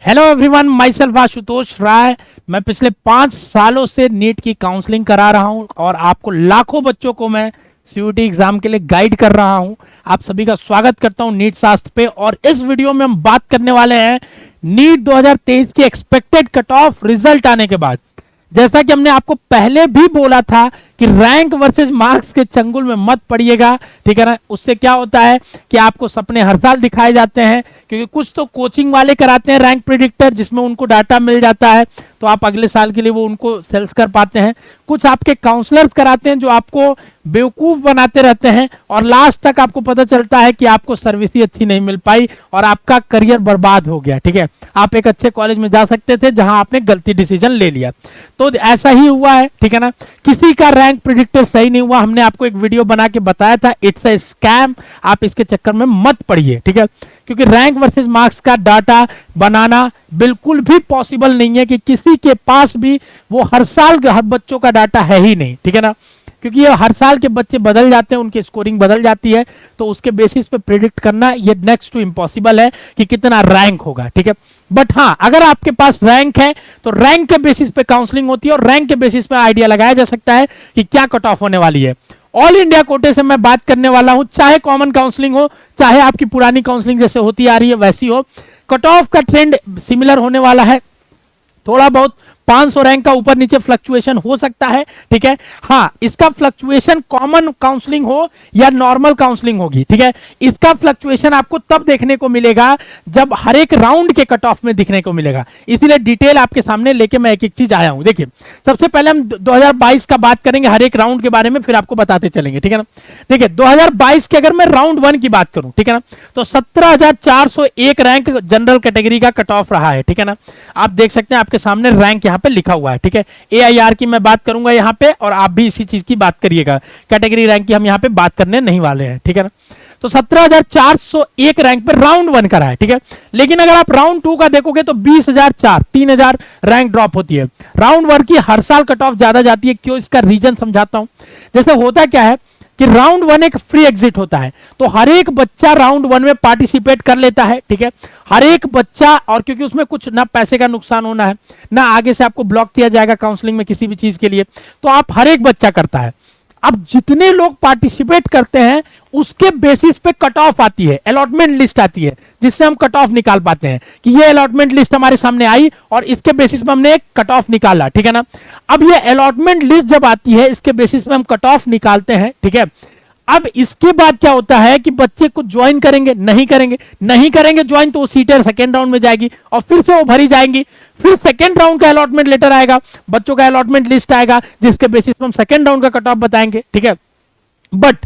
Hello everyone, myself Ashutosh Rai. मैं पिछले 5 सालों से नीट की काउंसलिंग करा रहा हूं और आपको लाखों बच्चों को मैं सीयूटी एग्जाम के लिए गाइड कर रहा हूं। आप सभी का स्वागत करता हूं नीट शास्त्र पे। और इस वीडियो में हम बात करने वाले हैं नीट 2023 की एक्सपेक्टेड कट ऑफ रिजल्ट आने के बाद। जैसा कि हमने आपको पहले भी बोला था कि रैंक वर्सेस मार्क्स के चंगुल में मत पड़िएगा, ठीक है ना। उससे क्या होता है कि आपको सपने हर साल दिखाए जाते हैं, क्योंकि कुछ तो कोचिंग वाले कराते हैं रैंक प्रिडिक्टर, जिसमें उनको डाटा मिल जाता है तो आप अगले साल के लिए वो उनको सेल्स कर पाते हैं। कुछ आपके काउंसलर्स कराते हैं जो आपको बेवकूफ बनाते रहते हैं और लास्ट तक आपको पता चलता है कि आपको सर्विस ही अच्छी नहीं मिल पाई और आपका करियर बर्बाद हो गया, ठीक है। आप एक अच्छे कॉलेज में जा सकते थे जहां आपने गलती डिसीजन ले लिया, तो ऐसा ही हुआ है, ठीक है ना। किसी का रैंक प्रिडिक्टर सही नहीं हुआ। हमने आपको एक वीडियो बना के बताया था, इट्स अ स्कैम। आप इसके चक्कर में मत पड़िए, ठीक है, क्योंकि रैंक वर्सेस मार्क्स का डाटा बनाना बिल्कुल भी पॉसिबल नहीं है कि किसी के पास भी वो हर साल हर बच्चों का डाटा है ही नहीं, ठीक है ना। क्योंकि ये हर साल के बच्चे बदल जाते हैं, उनकी स्कोरिंग बदल जाती है, तो उसके बेसिस पे प्रिडिक्ट करना ये नेक्स्ट टू इम्पॉसिबल है कि कितना रैंक होगा, ठीक है। बट हाँ, अगर आपके पास रैंक है तो रैंक के बेसिस पे काउंसलिंग होती है और रैंक के बेसिस पे आइडिया लगाया जा सकता है कि क्या कट ऑफ होने वाली है। ऑल इंडिया कोटे से मैं बात करने वाला हूं, चाहे कॉमन काउंसलिंग हो, चाहे आपकी पुरानी काउंसलिंग जैसे होती आ रही है वैसी हो। कट ऑफ का ट्रेंड सिमिलर होने वाला है। थोड़ा बहुत 500 रैंक का ऊपर नीचे फ्लक्चुएशन हो सकता है, ठीक है। हाँ, इसका फ्लक्चुएशन कॉमन काउंसलिंग हो या नॉर्मल काउंसलिंग होगी, ठीक है। इसका फ्लक्चुएशन आपको तब देखने को मिलेगा जब हर एक राउंड के कट ऑफ में दिखने को मिलेगा। इसीलिए डिटेल आपके सामने लेके मैं एक एक चीज आया हूं। देखिए, सबसे पहले हम 2022 का बात करेंगे हर एक राउंड के बारे में, फिर आपको बताते चलेंगे, ठीक है ना। देखिए, 2022 के अगर मैं राउंड 1 की बात करूं, ठीक है ना, तो 17,401 रैंक जनरल कैटेगरी का कट ऑफ रहा है, ठीक है ना। आप देख सकते हैं आपके सामने रैंक यहाँ पे लिखा हुआ है, ठीक है। एआईआर की मैं बात करूंगा यहाँ पे और आप भी इसी चीज की बात करिएगा। कैटेगरी रैंक की हम यहाँ पे बात करने नहीं वाले हैं, ठीक है ना। तो 17,401 रैंक पे राउंड 1 का रहा है, ठीक है। लेकिन अगर आप राउंड 2 का देखोगे तो 20,004 3,000 रैंक ड्रॉप होती है। राउंड 1 की हर साल कट ऑफ ज्यादा जाती है, क्यों, इसका रीजन समझाता हूं। जैसे होता क्या है कि राउंड 1 एक फ्री एग्जिट होता है, तो हर एक बच्चा राउंड 1 में पार्टिसिपेट कर लेता है, ठीक है। हर एक बच्चा, और क्योंकि उसमें कुछ ना पैसे का नुकसान होना है, ना आगे से आपको ब्लॉक किया जाएगा काउंसलिंग में किसी भी चीज के लिए, तो आप हर एक बच्चा करता है। अब जितने लोग पार्टिसिपेट करते हैं उसके बेसिस पे कट ऑफ आती है, अलॉटमेंट लिस्ट आती है, जिससे हम कट ऑफ निकाल पाते हैं कि ये अलॉटमेंट लिस्ट हमारे सामने आई और इसके बेसिस पे हमने एक कट ऑफ निकाला, ठीक है ना। अब ये अलॉटमेंट लिस्ट जब आती है, इसके बेसिस पे हम कट ऑफ निकालते हैं, ठीक है। अब इसके बाद क्या होता है कि बच्चे को ज्वाइन करेंगे, नहीं करेंगे ज्वाइन, तो वो सीटें सेकेंड राउंड में जाएगी और फिर से वो भरी जाएंगी। फिर सेकेंड राउंड का अलॉटमेंट लेटर आएगा, बच्चों का अलॉटमेंट लिस्ट आएगा, जिसके बेसिस पे हम सेकेंड राउंड का कट ऑफ बताएंगे, ठीक है। बट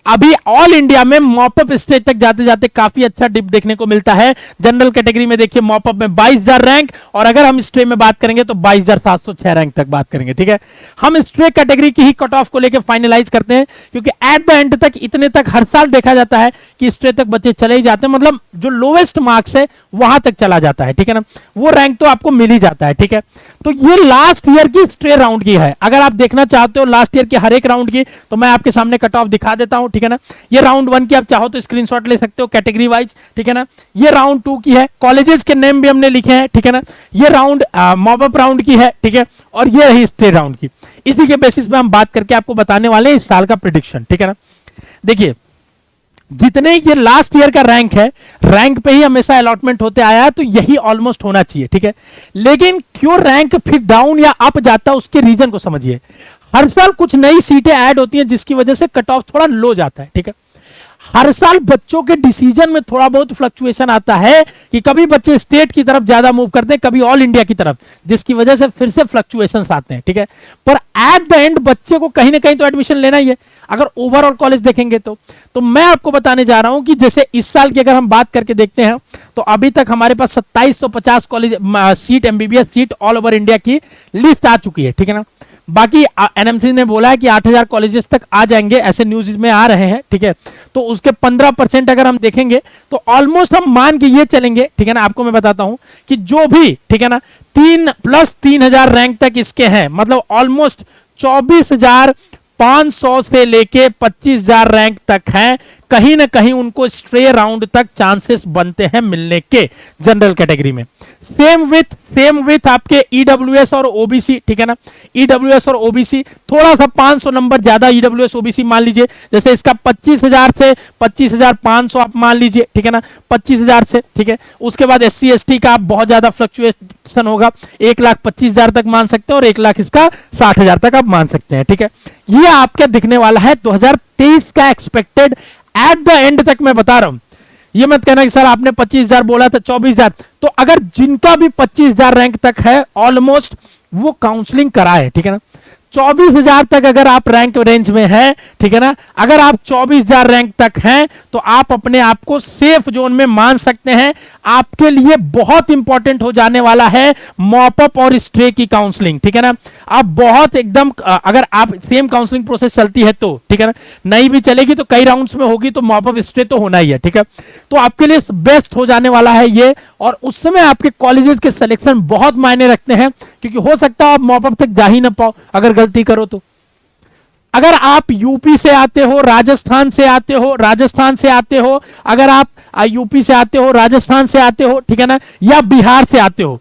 अभी ऑल इंडिया में मॉपअप स्टेज तक जाते जाते काफी अच्छा डिप देखने को मिलता है। जनरल कैटेगरी में देखिए मॉपअप में 22,000 रैंक, और अगर हम स्ट्रे में बात करेंगे तो 22,706 रैंक तक बात करेंगे, ठीक है। हम स्ट्रे कैटेगरी की ही कट ऑफ को लेकर फाइनलाइज करते हैं, क्योंकि एट द एंड तक इतने तक हर साल देखा जाता है कि स्ट्रे तक बच्चे चले ही जाते हैं, मतलब जो लोवेस्ट मार्क्स है वहां तक चला जाता है, ठीक है ना। वो रैंक तो आपको मिल ही जाता है, ठीक है। तो ये लास्ट ईयर की स्ट्रे राउंड की है। अगर आप देखना चाहते हो लास्ट ईयर की हर एक राउंड की, तो मैं आपके सामने कट ऑफ दिखा देता हूं, ठीक है ना। ये राउंड 1 की आप चाहो तो स्क्रीनशॉट ले सकते हो कैटेगरी वाइज, ठीक है ना। ये राउंड 2 की है, कॉलेजेस के नेम भी हमने लिखे हैं, ठीक है ना। ये राउंड मॉपअप राउंड की है, ठीक है। और ये रही स्टे राउंड की। इसी के बेसिस पे हम बात करके आपको बताने वाले हैं इस साल का प्रेडिक्शन, ठीक है ना। देखिए, जितने ये लास्ट ईयर का रैंक है, रैंक पे ही हमेशा अलॉटमेंट होते आया है, तो यही ऑलमोस्ट होना चाहिए, ठीक है। लेकिन क्यों रैंक फिर डाउन या अप जाता है, उसके रीजन को समझिए। हर साल कुछ नई सीटें ऐड होती हैं जिसकी वजह से कट ऑफ थोड़ा लो जाता है, ठीक है। हर साल बच्चों के डिसीजन में थोड़ा बहुत फ्लक्चुएशन आता है कि कभी बच्चे स्टेट की तरफ ज्यादा मूव करते हैं, कभी ऑल इंडिया की तरफ, जिसकी वजह से फिर से फ्लक्चुएशंस आते हैं, ठीक है। पर एट द एंड बच्चे को कहीं ना कहीं तो एडमिशन लेना ही है, अगर ओवरऑल कॉलेज देखेंगे तो मैं आपको बताने जा रहा हूं कि जैसे इस साल की अगर हम बात करके देखते हैं तो अभी तक हमारे पास 2750 college seat, MBBS seat all over India की लिस्ट आ चुकी है, ठीक है ना। बाकी एनएमसी ने बोला है कि 8,000 कॉलेजेस तक आ जाएंगे, ऐसे न्यूज में आ रहे हैं, ठीक है। तो उसके 15% अगर हम देखेंगे तो ऑलमोस्ट हम मान के ये चलेंगे, ठीक है ना। आपको मैं बताता हूं कि जो भी, ठीक है ना, 3+3,000 रैंक तक इसके हैं, मतलब ऑलमोस्ट 24,500 से लेके 25,000 रैंक तक हैं कहीं ना कहीं उनको स्ट्रे राउंड तक चांसेस बनते हैं मिलने के जनरल कैटेगरी में। सेम विथ आपके ईडब्ल्यूएस और ओबीसी, ठीक है ना। ईडब्ल्यूएस और ओबीसी थोड़ा सा 500 नंबर ज्यादा, ईडब्ल्यूएस ओबीसी मान लीजिए, जैसे इसका 25,000 से 25,500 आप मान लीजिए, ठीक है ना, 25,000 से, ठीक है। उसके बाद एससी एसटी का आप बहुत ज्यादा फ्लक्चुएशन होगा, 1,25,000 तक मान सकते हैं और 1 लाख इसका 60,000 तक आप मान सकते हैं, ठीक है। ये आपके दिखने वाला है 2023 का एक्सपेक्टेड एट द एंड तक। मैं बता रहा हूं, ये मत कहना कि सर आपने 25,000 बोला था 24,000, तो अगर जिनका भी 25,000 रैंक तक है ऑलमोस्ट वो काउंसलिंग कराए, ठीक है ना। 24,000 तक अगर आप रैंक रेंज में है, ठीक है ना, अगर आप 24,000 रैंक तक हैं तो आप अपने आप को सेफ जोन में मान सकते हैं। आपके लिए बहुत इंपॉर्टेंट हो जाने वाला है मॉप अप और स्ट्रे की काउंसलिंग, ठीक है ना। आप बहुत एकदम, अगर आप सेम काउंसलिंग प्रोसेस चलती है तो, ठीक है ना, नहीं भी चलेगी तो कई राउंड्स में होगी तो मॉप अप स्ट्रे तो होना ही है, ठीक है। तो आपके लिए बेस्ट हो जाने वाला है ये, और उस समय आपके कॉलेजेस के सिलेक्शन बहुत मायने रखते हैं, क्योंकि हो सकता है आप मॉप अप तक जा ही ना पाओ अगर गलती करो तो। अगर आप यूपी से आते हो, राजस्थान से आते हो, अगर आप यूपी से आते हो, राजस्थान से आते हो, ठीक है ना, या बिहार से आते हो,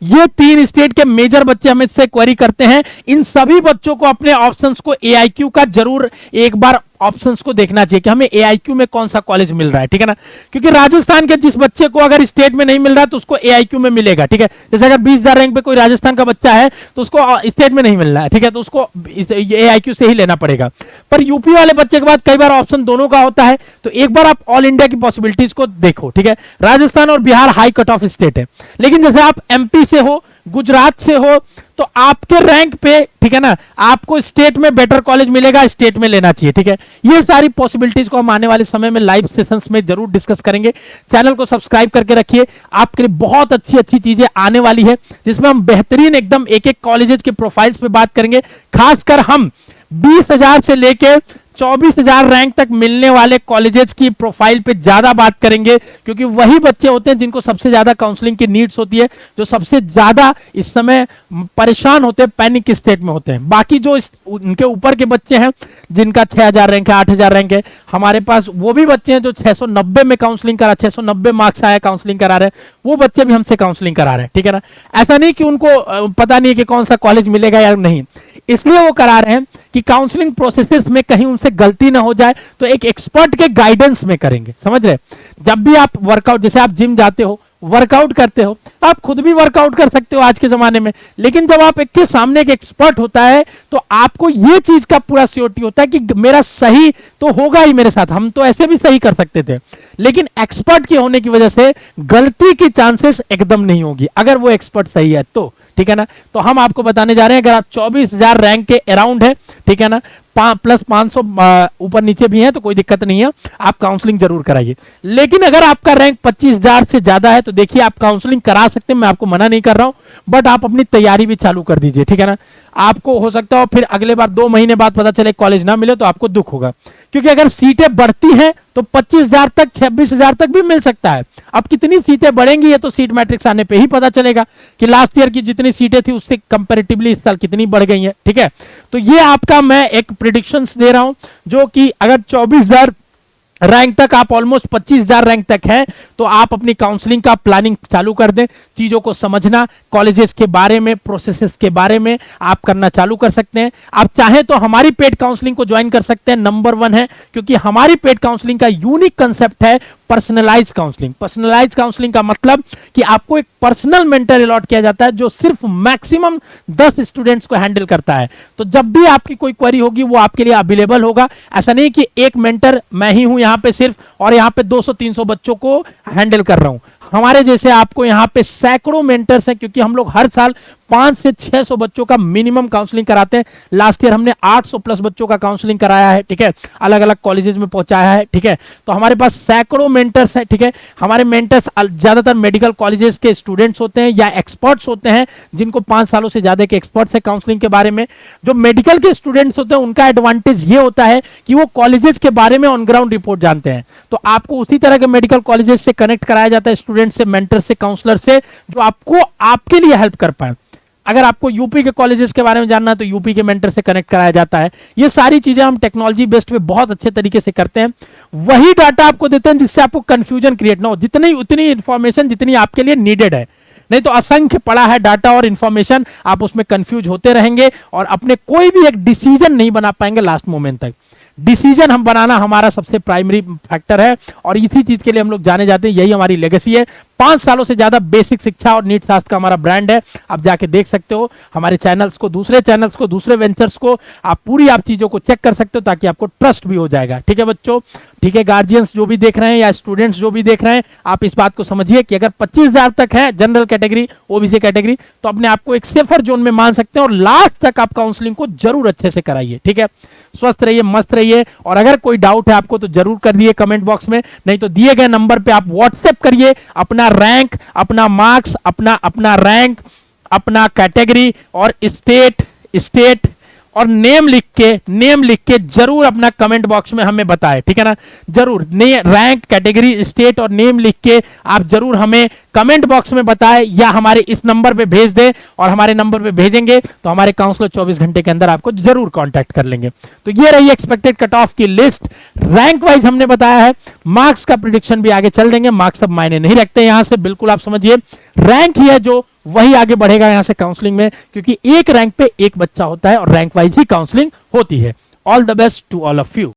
ये 3 स्टेट के मेजर बच्चे हमें से क्वेरी करते हैं। इन सभी बच्चों को अपने ऑप्शंस को एआईक्यू का जरूर एक बार ऑप्शंस को देखना चाहिए कि हमें एआईक्यू में कौन सा कॉलेज मिल रहा है, ठीक है ना। क्योंकि राजस्थान के जिस बच्चे को अगर स्टेट में नहीं मिल रहा है तो उसको एआईक्यू में मिलेगा, ठीक है। जैसे अगर 20,000 रैंक पे कोई राजस्थान का बच्चा है तो उसको स्टेट में नहीं मिल रहा है, ठीक है, तो उसको एआईक्यू से ही लेना पड़ेगा। पर यूपी वाले बच्चे के बाद कई बार ऑप्शन दोनों का होता है, तो एक बार आप ऑल इंडिया की पॉसिबिलिटीज को देखो, ठीक है। राजस्थान और Bihar high cut off state है, लेकिन जैसे आप एमपी से हो, गुजरात से हो, तो आपके रैंक पे, ठीक है ना, आपको स्टेट में बेटर कॉलेज मिलेगा, स्टेट में लेना चाहिए, ठीक है। ये सारी पॉसिबिलिटीज को हम आने वाले समय में लाइव सेशंस में जरूर डिस्कस करेंगे। चैनल को सब्सक्राइब करके रखिए, आपके लिए बहुत अच्छी अच्छी चीजें आने वाली है, जिसमें हम बेहतरीन एकदम एक एक कॉलेजेस के प्रोफाइल्स पे बात करेंगे। खासकर हम 20,000 से लेके 24,000 रैंक तक मिलने वाले कॉलेजेस की प्रोफाइल पे ज्यादा बात करेंगे, क्योंकि वही बच्चे होते हैं जिनको सबसे ज्यादा काउंसलिंग की नीड्स होती है, जो सबसे ज्यादा इस समय परेशान होते हैं, पैनिक स्टेट में होते हैं। बाकी जो उनके ऊपर के बच्चे हैं जिनका 6,000 रैंक है, 8,000 रैंक है, हमारे पास वो भी बच्चे हैं जो 690 में काउंसलिंग करा, 690 मार्क्स आया काउंसलिंग करा रहे हैं, वो बच्चे भी हमसे काउंसलिंग करा रहे हैं, ठीक है ना। ऐसा नहीं कि उनको पता नहीं है कि कौन सा कॉलेज मिलेगा या नहीं, इसलिए वो करा रहे हैं कि काउंसलिंग प्रोसेसेस में कहीं उनसे गलती ना हो जाए, तो एक एक्सपर्ट के गाइडेंस में करेंगे, समझ रहे। जब भी आप वर्कआउट, जैसे आप जिम जाते हो, वर्कआउट करते हो, आप खुद भी वर्कआउट कर सकते हो आज के जमाने में, लेकिन जब आप एक के सामने एक एक्सपर्ट होता है तो आपको ये चीज का पूरा श्योरिटी होता है कि मेरा सही तो होगा ही मेरे साथ, हम तो ऐसे भी सही कर सकते थे, लेकिन एक्सपर्ट के होने की वजह से गलती की चांसेस एकदम नहीं होगी अगर वो एक्सपर्ट सही है तो, ठीक है ना। तो हम आपको बताने जा रहे हैं, अगर आप 24,000 रैंक के अराउंड है, ठीक है ना, प्लस 500 ऊपर नीचे भी है तो कोई दिक्कत नहीं है, आप काउंसलिंग जरूर कराइए। लेकिन अगर आपका रैंक 25,000 से ज्यादा है तो देखिए आप काउंसलिंग करा सकते हैं, मैं आपको मना नहीं कर रहा हूं, बट आप अपनी तैयारी भी चालू कर दीजिए, ठीक है ना। आपको हो सकता हो फिर अगले बार 2 महीने बाद पता चले कॉलेज ना मिले तो आपको दुख होगा, क्योंकि अगर सीटें बढ़ती हैं तो 25,000 तक, 26,000 तक भी मिल सकता है। अब कितनी सीटें बढ़ेंगी ये तो सीट मैट्रिक्स आने पे ही पता चलेगा कि लास्ट ईयर की जितनी सीटें थी उससे कंपैरेटिवली इस साल कितनी बढ़ गई हैं, ठीक है। तो ये आपका मैं एक प्रेडिक्शंस दे रहा हूं, जो कि अगर 24,000 रैंक तक आप ऑलमोस्ट 25,000 रैंक तक है तो आप अपनी काउंसलिंग का प्लानिंग चालू कर दें। चीजों को समझना, कॉलेजेस के बारे में, प्रोसेसेस के बारे में आप करना चालू कर सकते हैं। आप चाहें तो हमारी पेड काउंसलिंग को ज्वाइन कर सकते हैं, नंबर 1 है, क्योंकि हमारी पेड काउंसलिंग का यूनिक कंसेप्ट है पर्सनलाइज काउंसलिंग। पर्सनलाइज काउंसलिंग का मतलब कि आपको एक पर्सनल मेंटर अलॉट किया जाता है जो सिर्फ मैक्सिमम 10 स्टूडेंट्स को हैंडल करता है। तो जब भी आपकी कोई क्वेरी होगी वो आपके लिए अवेलेबल होगा। ऐसा नहीं कि एक मेंटर मैं ही हूं यहां पे सिर्फ, और यहां पे 200-300 बच्चों को हैंडल कर रहा हूं। हमारे जैसे आपको यहां पे सैकड़ों मेंटर्स हैं, क्योंकि हम लोग हर साल 500 से 600 बच्चों का मिनिमम काउंसलिंग कराते हैं। लास्ट ईयर हमने 800 प्लस बच्चों का काउंसलिंग कराया है, ठीक है, अलग अलग कॉलेजेस में पहुंचाया है, ठीक है। तो हमारे पास सैकड़ों मेंटर्स हैं, ठीक है। हमारे मेंटर्स ज्यादातर मेडिकल कॉलेजेस के स्टूडेंट्स होते हैं या एक्सपर्ट्स होते हैं, जिनको 5 सालों से ज्यादा के एक्सपर्ट्स है काउंसलिंग के बारे में। जो मेडिकल के स्टूडेंट्स होते हैं उनका एडवांटेज ये होता है कि वो कॉलेजेस के बारे में ऑन ग्राउंड रिपोर्ट जानते हैं, तो आपको उसी तरह के मेडिकल कॉलेजेस से कनेक्ट कराया जाता है, स्टूडेंट से, मेंटर से, काउंसलर से, जो आपको आपके लिए हेल्प कर पाए। अगर आपको यूपी के कॉलेजेस के बारे में जानना है तो यूपी के मेंटर से कनेक्ट कराया जाता है। ये सारी चीजें हम टेक्नोलॉजी बेस्ड पे बहुत अच्छे तरीके से करते हैं। वही डाटा आपको देते हैं जिससे आपको कंफ्यूजन क्रिएट ना हो, जितनी उतनी इंफॉर्मेशन जितनी आपके लिए नीडेड है, नहीं तो असंख्य पड़ा है डाटा और इंफॉर्मेशन, आप उसमें कंफ्यूज होते रहेंगे और अपने कोई भी एक डिसीजन नहीं बना पाएंगे लास्ट मोमेंट तक। डिसीजन हम बनाना हमारा सबसे प्राइमरी फैक्टर है और इसी चीज के लिए हम लोग जाने जाते हैं, यही हमारी लेगेसी है। 5 सालों से ज्यादा बेसिक शिक्षा और नीट शास्त्र का हमारा ब्रांड है। आप जाके देख सकते हो हमारे चैनल्स को, दूसरे चैनल्स को, दूसरे वेंचर्स को, आप पूरी आप चीजों को चेक कर सकते हो ताकि आपको ट्रस्ट भी हो जाएगा। ठीक है बच्चों, ठीक है गार्जियंस जो भी देख रहे हैं या स्टूडेंट्स जो भी देख रहे हैं, आप इस बात को समझिए कि अगर 25,000 तक है जनरल कैटेगरी, ओबीसी कैटेगरी, तो अपने आप को एक सेफर जोन में मान सकते हैं और लास्ट तक आप काउंसलिंग को जरूर अच्छे से कराइए। ठीक है, स्वस्थ रहिए, मस्त रहिए, और अगर कोई डाउट है आपको तो जरूर कर दिए कमेंट बॉक्स में, नहीं तो दिए गए नंबर पे आप व्हाट्सएप करिए अपना रैंक, अपना मार्क्स, अपना रैंक, अपना कैटेगरी और स्टेट और नेम लिख के जरूर अपना कमेंट बॉक्स में हमें बताएं। ठीक है ना, जरूर रैंक, कैटेगरी, स्टेट और नेम लिख के आप जरूर हमें कमेंट बॉक्स में बताएं या हमारे इस नंबर पे भेज दें, और हमारे नंबर पे भेजेंगे तो हमारे काउंसलर 24 घंटे के अंदर आपको जरूर कांटेक्ट कर लेंगे। तो ये रही एक्सपेक्टेड कट ऑफ की लिस्ट, रैंक वाइज हमने बताया है। मार्क्स का प्रिडिक्शन भी आगे चल देंगे, मार्क्स सब मायने नहीं रखते यहां से, बिल्कुल आप समझिए रैंक ही है जो वही आगे बढ़ेगा यहां से काउंसलिंग में, क्योंकि एक रैंक पे एक बच्चा होता है और रैंक वाइज ही काउंसलिंग होती है। All the best to all of you.